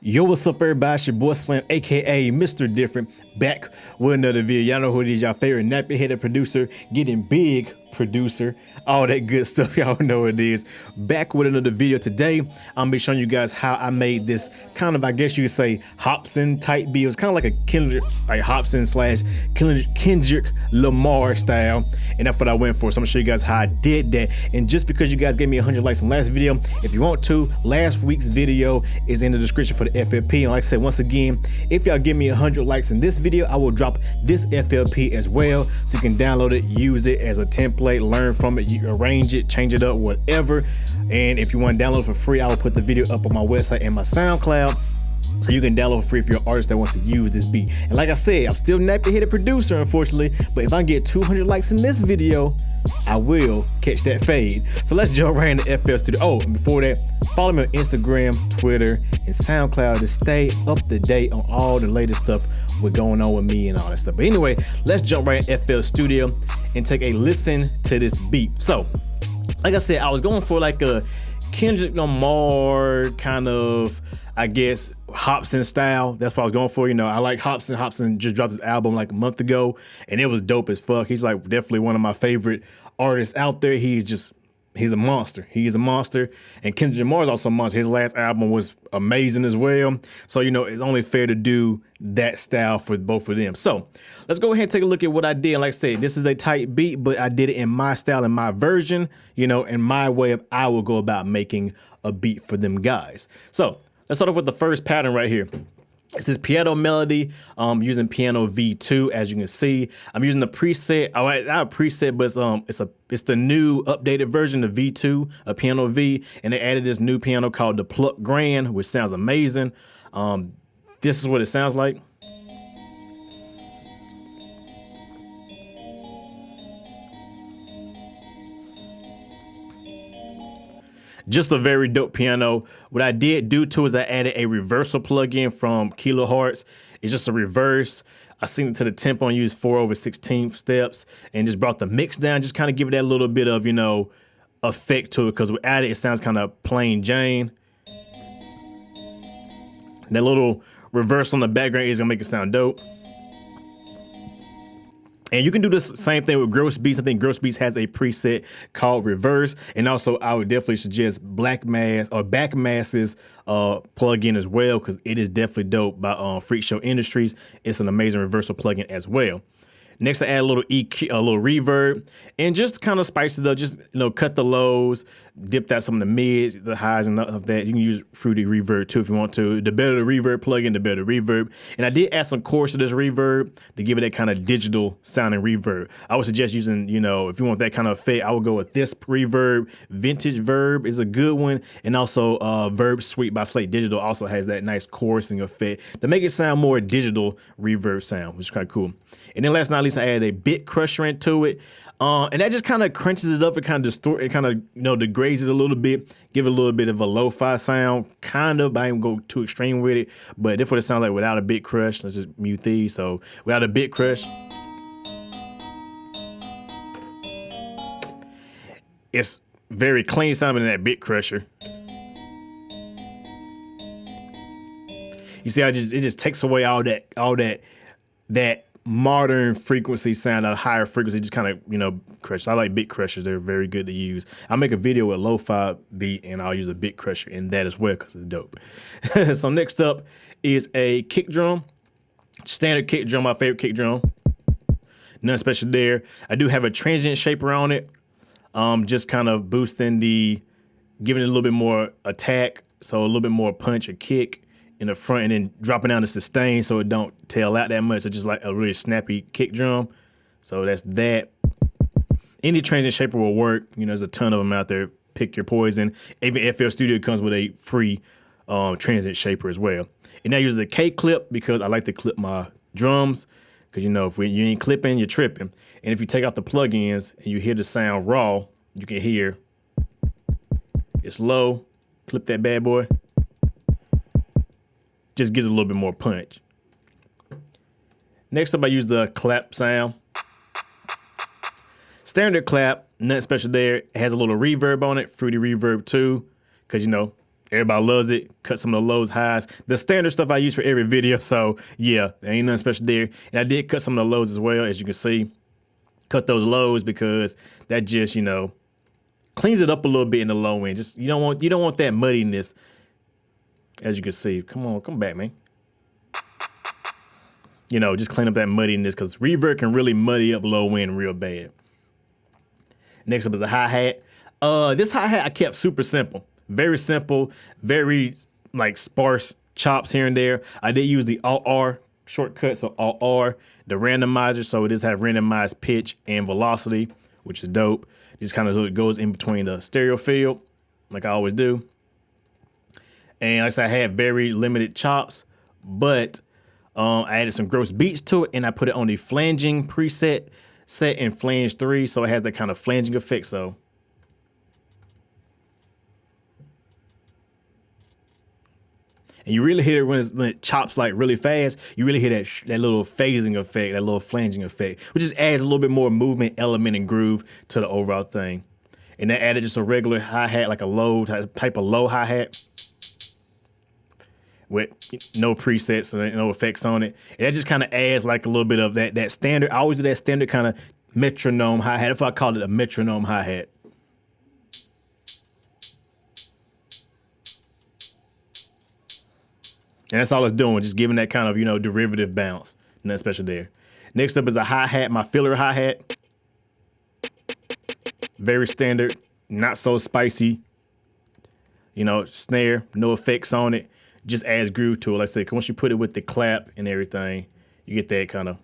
Yo, what's up everybody? It's your boy Slam, aka Mr. Different, back with another video. Y'all know who it is, y'all favorite nappy-headed producer, getting big producer, all that good stuff. Y'all know what it is. Back with another video. Today, I'm gonna be showing you guys how I made this kind of, I guess you could say, Hopsin type beat. It was kind of like a Kendrick, like Hopsin slash Kendrick Lamar style, and that's what I went for. So I'm gonna show you guys how I did that. And just because you guys gave me 100 likes in the last video, if you want to, last week's video is in the description for the FLP. And like I said, once again, if y'all give me 100 likes in this video, I will drop this FLP as well, so you can download it, use it as a template, learn from it, you arrange it, change it up, whatever. And if you want to download it for free, I will put the video up on my website and my SoundCloud, so you can download for free if you're an artist that wants to use this beat. And like I said, I'm still nappy-headed producer, unfortunately, but if I get 200 likes in this video, I will catch that fade. So let's jump right into FL Studio. Oh, and before that, follow me on Instagram, Twitter, and SoundCloud to stay up to date on all the latest stuff what's going on with me and all that stuff. But anyway, let's jump right in FL Studio and take a listen to this beat. So, like I said, I was going for like a Kendrick Lamar kind of, I guess, Hopsin style. That's what I was going for. You know, I like Hopsin. Hopsin just dropped his album like a month ago, and it was dope as fuck. He's like definitely one of my favorite artists out there. He's a monster. He is a monster. And Kendrick Lamar is also a monster. His last album was amazing as well. So, you know, it's only fair to do that style for both of them. So let's go ahead and take a look at what I did. Like I said, this is a tight beat, but I did it in my style, in my version, you know, in my way of I will go about making a beat for them guys. So let's start off with the first pattern right here. It's this piano melody. Using piano V2, as you can see. I'm using the preset. Oh, not a preset, but it's the new updated version of V2, a piano V, and they added this new piano called the Pluck Grand, which sounds amazing. This is what it sounds like. Just a very dope piano. What I did do to is I added a reversal plugin from Kilohertz. It's just a reverse. I synced it to the tempo and used 4/16 steps and just brought the mix down, just kind of give it that little bit of, you know, effect to it, because without it, it sounds kind of plain Jane. That little reverse on the background is gonna make it sound dope. And you can do this same thing with Gross Beats. I think Gross Beats has a preset called Reverse. And also, I would definitely suggest Black Mass or Backmass's plugin as well, because it is definitely dope by Freak Show Industries. It's an amazing reversal plugin as well. Next, I add a little EQ, a little reverb, and just kind of spice it up. Just, you know, cut the lows, dip out some of the mids, the highs, and of that. You can use Fruity Reverb too if you want to. The better the reverb plugin, the better the reverb. And I did add some chords to this reverb to give it that kind of digital sounding reverb. I would suggest using, you know, if you want that kind of effect, I would go with this reverb. Vintage Verb is a good one, and also Verb Suite by Slate Digital also has that nice chorusing effect to make it sound more digital reverb sound, which is kind of cool. And then last but not least, I added a bit crusher into it. And that just kind of crunches it up and kind of distort it, kind of, you know, degrades it a little bit, give it a little bit of a lo-fi sound, kind of. I ain't go too extreme with it, but that's what it sounds like without a bit crush. Let's just mute these. So without a bit crush, it's very clean sounding in that bit crusher. You see how it just takes away all that modern frequency sound, a higher frequency, just kind of, you know, crush. I like bit crushers. They're very good to use. I'll make a video with lo-fi beat and I'll use a bit crusher in that as well because it's dope. So next up is a kick drum. Standard kick drum, my favorite kick drum. Nothing special there. I do have a transient shaper on it. Just kind of boosting giving it a little bit more attack, so a little bit more punch or kick in the front, and then dropping down the sustain so it don't tail out that much. So just like a really snappy kick drum. So that's that. Any transient shaper will work. You know, there's a ton of them out there. Pick your poison. Even FL Studio comes with a free transient shaper as well. And I use the K clip because I like to clip my drums. Because, you know, if you ain't clipping, you're tripping. And if you take off the plugins and you hear the sound raw, you can hear it's low. Clip that bad boy. Just gives it a little bit more punch. Next up, I use the clap sound. Standard clap, nothing special there. It has a little reverb on it, Fruity Reverb too, because, you know, Everybody loves it. Cut some of the lows, highs. The standard stuff I use for every video. So yeah, there ain't nothing special there. And I did cut some of the lows as well, as you can see. Cut those lows because that just, you know, cleans it up a little bit in the low end. Just you don't want that muddiness, as you can see. Come on, come back, man. You know, just clean up that muddiness because reverb can really muddy up low end real bad. Next up is a hi-hat. This hi-hat I kept super simple. Very simple, very like sparse chops here and there. I did use the Alt-R shortcut, so Alt-R, the randomizer, so it does have randomized pitch and velocity, which is dope. Just kind of so it goes in between the stereo field, like I always do. And like I said, I had very limited chops, but I added some gross beats to it, and I put it on the flanging preset set in flange 3, so it has that kind of flanging effect. So and you really hear it when it chops like really fast. You really hear that little phasing effect, that little flanging effect, which just adds a little bit more movement, element, and groove to the overall thing. And that added just a regular hi-hat, like a low type of low hi-hat with no presets and no effects on it. And that just kind of adds like a little bit of that standard. I always do that standard kind of metronome hi-hat. If I call it a metronome hi-hat. And that's all it's doing, just giving that kind of, you know, derivative bounce. Nothing special there. Next up is a hi-hat, my filler hi-hat. Very standard, not so spicy. You know, snare, no effects on it. Just adds groove to it. Like I said, once you put it with the clap and everything, you get that kind of.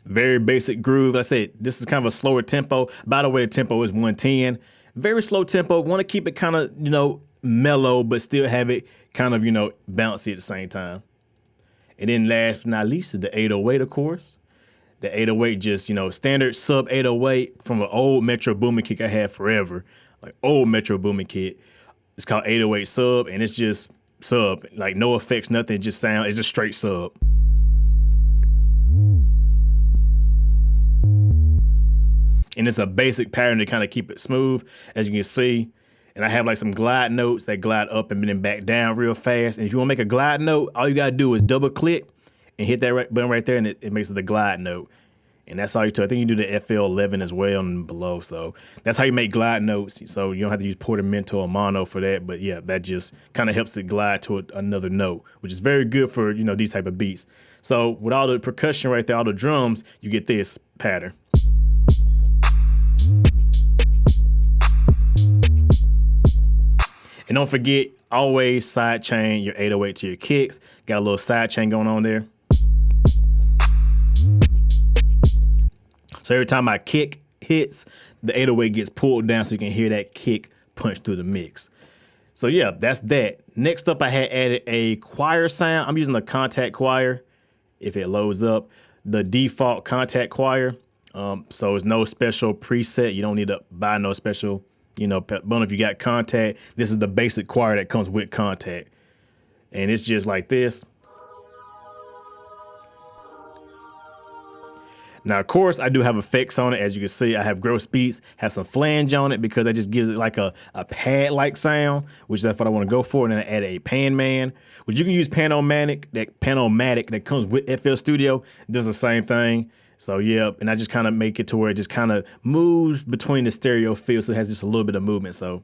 Very basic groove. Like I said, this is kind of a slower tempo. By the way, the tempo is 110. Very slow tempo. Want to keep it kind of, you know, mellow, but still have it kind of, you know, bouncy at the same time. And then last but not least is the 808, of course. The 808 just, you know, standard sub 808 from an old Metro Boomin kit I had forever. Like old Metro Boomin kit. It's called 808 sub, and it's just sub. Like no effects, nothing, just sound. It's just straight sub. And it's a basic pattern to kind of keep it smooth, as you can see. And I have like some glide notes that glide up and then back down real fast. And if you want to make a glide note, all you got to do is double click and hit that button right there, and it makes it the glide note. And that's all you do. I think you do the FL11 as well and below. So that's how you make glide notes. So you don't have to use portamento or mono for that. But yeah, that just kind of helps it glide to another note, which is very good for, you know, these type of beats. So with all the percussion right there, all the drums, you get this pattern. And don't forget, always side chain your 808 to your kicks. Got a little side chain going on there. So every time my kick hits, the 808 gets pulled down so you can hear that kick punch through the mix. So yeah, that's that. Next up, I had added a choir sound. I'm using the Contact Choir. If it loads up, the default Contact Choir. So it's no special preset. You don't need to buy no special, you know, but if you got Contact, this is the basic choir that comes with Contact. And it's just like this. Now, of course, I do have effects on it. As you can see, I have gross beats, have some flange on it because that just gives it like a pad-like sound, which that's what I want to go for. And then I add a pan man, which you can use Panomatic that comes with FL Studio. It does the same thing. So yeah, and I just kind of make it to where it just kind of moves between the stereo field, so it has just a little bit of movement. So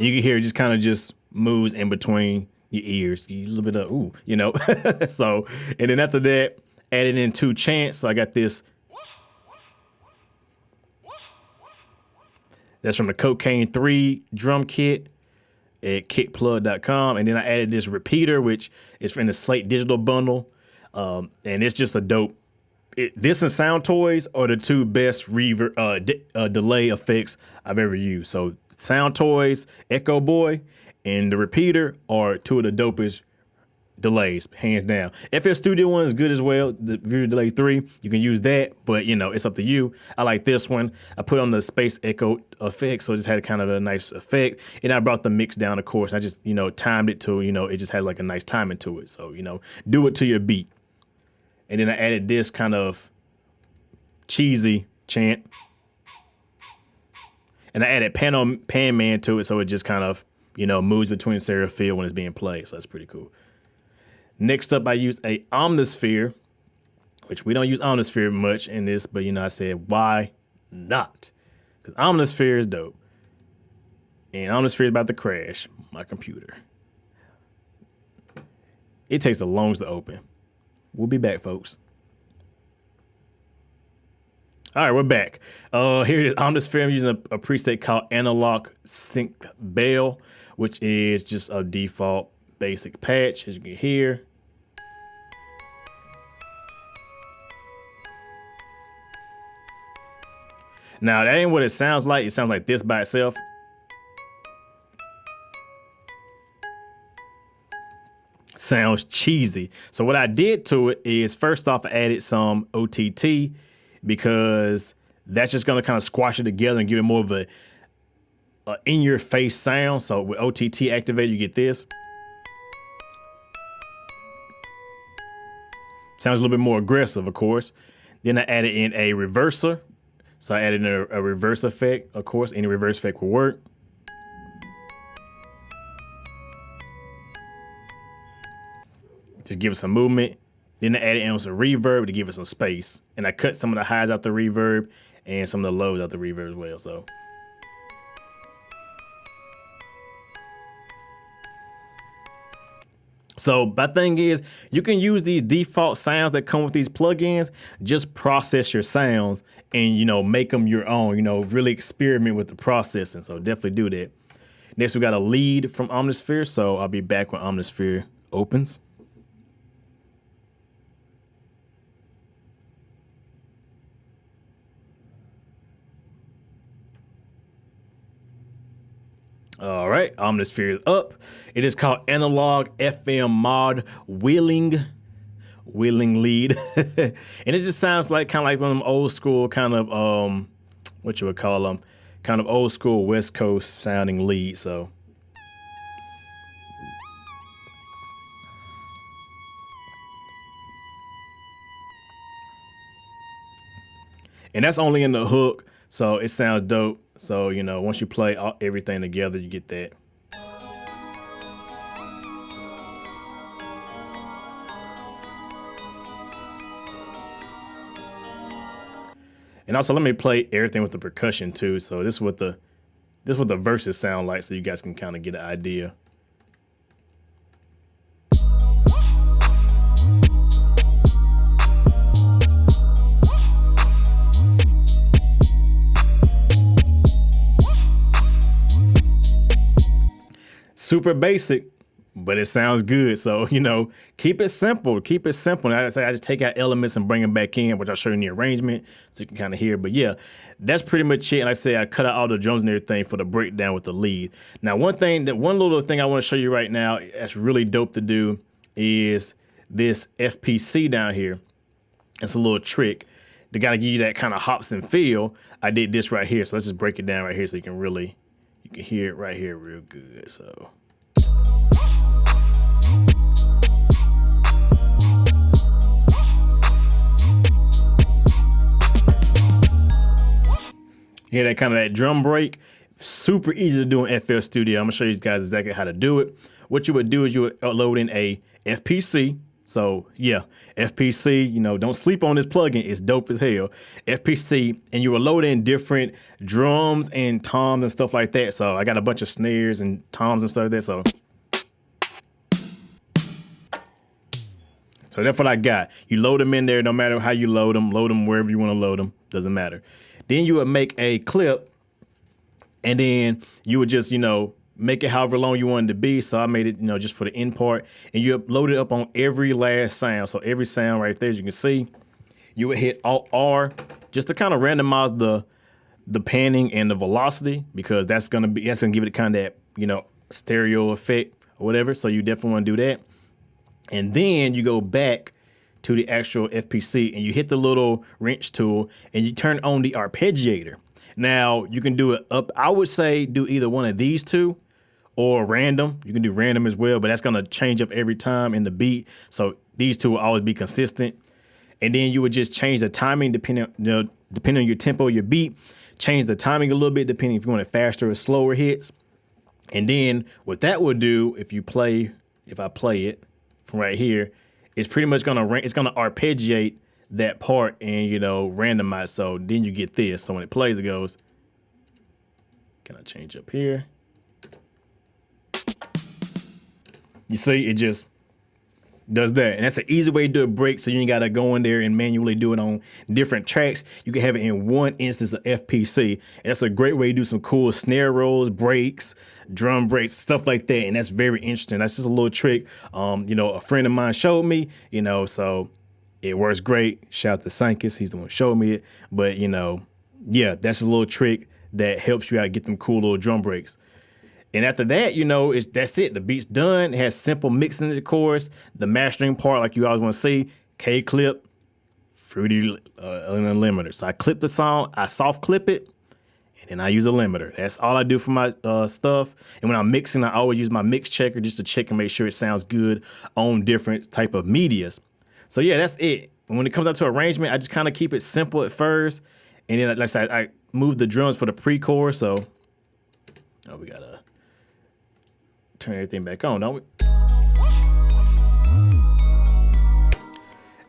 you can hear it just kind of just moves in between your ears, a little bit of ooh, you know. So, and then after that, added in 2 chants. So I got this. That's from the Cocaine 3 drum kit at kickplug.com. And then I added this repeater, which is from the Slate Digital bundle. And it's just a dope. This and Sound Toys are the 2 best delay effects I've ever used. So Sound Toys, Echo Boy, and the repeater are 2 of the dopest delays, hands down. FL Studio one is good as well. The Video Delay 3, you can use that, but you know, it's up to you. I like this one. I put on the space echo effect, so it just had kind of a nice effect. And I brought the mix down, of course. I just, you know, timed it to, you know, it just had like a nice timing to it. So, you know, do it to your beat. And then I added this kind of cheesy chant. And I added Pan Man to it, so it just kind of, you know, moves between stereo field when it's being played. So that's pretty cool. Next up, I used a Omnisphere, which we don't use Omnisphere much in this, but you know, I said, why not? Because Omnisphere is dope. And Omnisphere is about to crash my computer. It takes the longest to open. We'll be back, folks. All right, we're back. Here it is, Omnisphere. I'm using a preset called Analog Sync Bell, which is just a default basic patch, as you can hear. Now, that ain't what it sounds like. It sounds like this by itself. Sounds cheesy. So what I did to it is, first off, I added some OTT because that's just going to kind of squash it together and give it more of a in-your-face sound. So with OTT activated, you get this. Sounds a little bit more aggressive, of course. Then I added in a reverser. So I added in a reverse effect. Of course, any reverse effect will work. Just give it some movement. Then I added in some reverb to give it some space. And I cut some of the highs out the reverb and some of the lows out the reverb as well. So my thing is, you can use these default sounds that come with these plugins, just process your sounds and, you know, make them your own, you know, really experiment with the processing. So definitely do that. Next, we got a lead from Omnisphere. So I'll be back when Omnisphere opens. All right, Omnisphere is up. It is called Analog FM Mod Wheeling Lead. And it just sounds like kind of like one of them old school kind of, what you would call them, kind of old school West Coast sounding lead. So. And that's only in the hook, so it sounds dope. So, you know, once you play everything together, you get that. And also, let me play everything with the percussion too. So this is what the verses sound like, so you guys can kind of get an idea. Super basic, but it sounds good. So, you know, keep it simple. Keep it simple. And I just take out elements and bring them back in, which I'll show you in the arrangement so you can kind of hear. But yeah, that's pretty much it. And like I say, I cut out all the drums and everything for the breakdown with the lead. Now, one little thing I want to show you right now that's really dope to do is this FPC down here. It's a little trick. They got to give you that kind of Hopsin feel. I did this right here. So let's just break it down right here so you can hear it right here real good. So. Hear that kind of that drum break? Super easy to do in FL Studio. I'm gonna show you guys exactly how to do it. What you would do is you would load in a FPC. So yeah, FPC, you know, don't sleep on this plugin. It's dope as hell. FPC, and you will load in different drums and toms and stuff like that. So I got a bunch of snares and toms and stuff like that. So that's what I got. You load them in there, no matter how you load them wherever you want to load them, doesn't matter. Then you would make a clip, and then you would just, you know, make it however long you want it to be. So I made it, you know, just for the end part, and you load it up on every last sound. So every sound right there, as you can see, you would hit Alt R just to kind of randomize the panning and the velocity, because that's gonna give it kind of that, you know, stereo effect or whatever. So you definitely want to do that. And then you go back to the actual FPC and you hit the little wrench tool and you turn on the arpeggiator. Now you can do it up. I would say do either one of these two or random. You can do random as well, but that's gonna change up every time in the beat. So these two will always be consistent. And then you would just change the timing depending on your tempo, your beat. Change the timing a little bit depending if you want it faster or slower hits. And then what that will do, if I play it from right here, it's pretty much gonna arpeggiate that part and randomize. So then you get this. So when it plays, it goes. Can I change up here? You see, it just does that. And that's an easy way to do a break, so you ain't gotta go in there and manually do it on different tracks. You can have it in one instance of FPC. And that's a great way to do some cool snare rolls, breaks, drum breaks, stuff like that. And that's very interesting. That's just a little trick. A friend of mine showed me, so it works great. Shout out to Sankus, he's the one who showed me it. But yeah, that's a little trick that helps you out get them cool little drum breaks. And after that, that's it. The beat's done. It has simple mixing of the chorus. The mastering part, like you always want to see, K-clip, fruity limiter. So I clip the song, I soft clip it, and then I use a limiter. That's all I do for my stuff. And when I'm mixing, I always use my mix checker just to check and make sure it sounds good on different type of medias. So yeah, that's it. And when it comes out to arrangement, I just kind of keep it simple at first. And then, like I said, I move the drums for the pre-chorus. So, we gotta turn everything back on, don't we?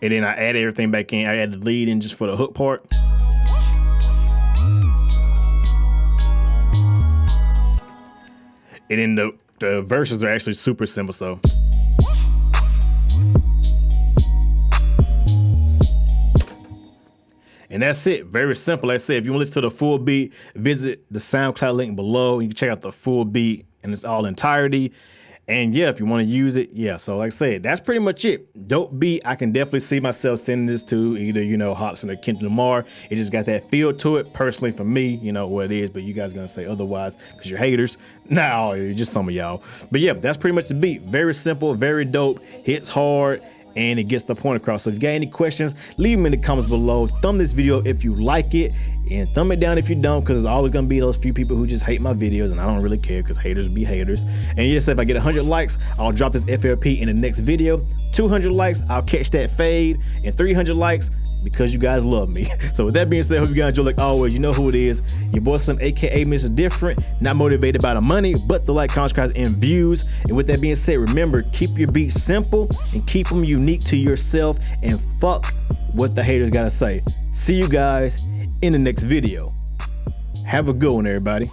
And then I add everything back in. I add the lead in just for the hook part. And then the verses are actually super simple, so. And that's it. Very simple. Like I said, if you want to listen to the full beat, visit the SoundCloud link below. You can check out the full beat in its all entirety. And yeah, if you want to use it, yeah. So like I said, that's pretty much it. Dope beat. I can definitely see myself sending this to either, Hopsin or Kendrick Lamar. It just got that feel to it. Personally, for me, what it is, but you guys are going to say otherwise because you're haters. No, just some of y'all. But yeah, that's pretty much the beat. Very simple, very dope, hits hard, and it gets the point across. So if you got any questions, leave them in the comments below. Thumb this video if you like it, and thumb it down if you don't, because there's always gonna be those few people who just hate my videos, and I don't really care because haters be haters. And yes, if I get 100 likes, I'll drop this FLP in the next video. 200 likes, I'll catch that fade, and 300 likes, because you guys love me. So with that being said, hope you guys enjoy. Like always, you know who it is. Your boy Slim, aka Mr. Different. Not motivated by the money, but the like, comments, and views. And with that being said, remember, keep your beats simple and keep them unique to yourself, and fuck what the haters gotta say. See you guys in the next video. Have a good one, everybody.